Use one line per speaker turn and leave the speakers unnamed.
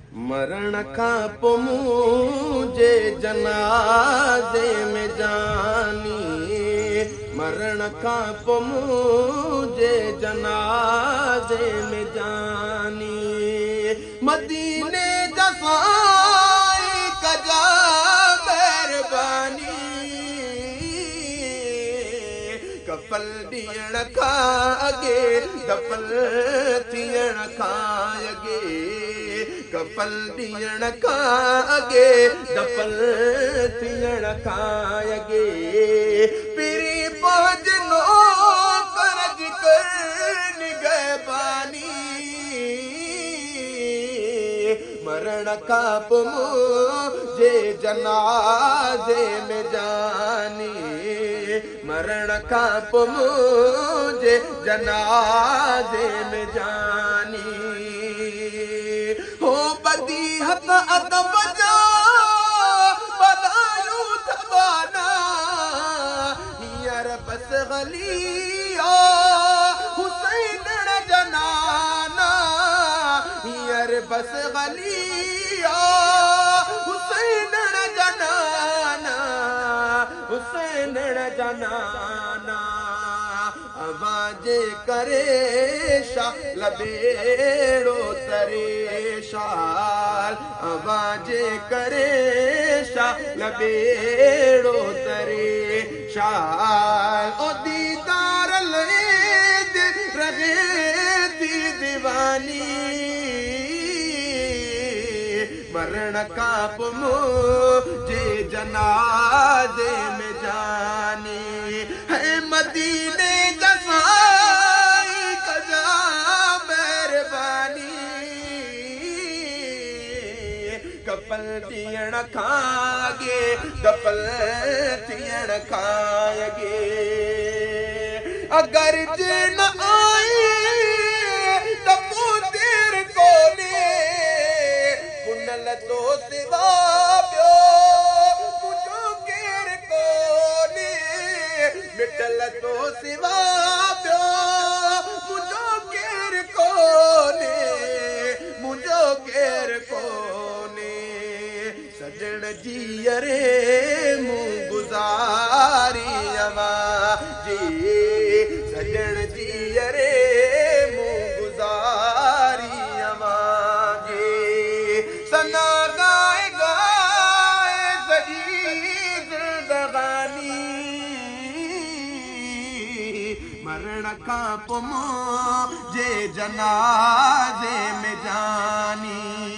मरण खां पोइ मुंहिंजे जनाज़े में जानी, मरण खां पोइ मुंहिंजे जनाज़े में जानी। मदीने जा साईं कजा महिरबानी, कफल ॾियण खां अॻे दफन थियण खां अॻे, कफल ॾियण खां अॻे दफन थियण खां अॻे पिरी पहुचनो करज कर निगहबानी। मरण खां पोइ मुंहिंजे जनाज़े में जानी, मरण खां पोइ मुंहिंजे जनाज़े में जानी। हो बदी हथ अदब जा बनायूं थबाना, हींअर बस गलिया हुसैन जनाना, हींअर बस गलिया हुसैन जनाना, हुसैन जनाना। आवाज़े करे शाह लबेड़ो तरे शाल, आवाज़े करे शाह लबेड़ो तरे शाल। ओ दीदार ले रहे थी दीवानी, मरण खां पोइ मुंहिंजे जनाज़े में जानी। है मदीने जा साईं कजा महिरबानी, कफल ॾियण खां अॻे दफन थियण खां अॻे। अगर जिन आई त पोइ देर कोन्हे, पुनल तो सिवा ॿियो मुंहिंजो केर कोन्हे, मिटल तो सिवा ॿियो मुंहिंजो केर कोन्हे, मुंहिंजो केर कोन्हे। सजण जीअरे मूं गुज़ारी अवां जी, सजण जीअरे मूं गुज़ारी अवां जी। सना गाए गाए सजी ज़िंदगानी, मरण खां पोइ मुंहिंजे जनाज़े में जानी।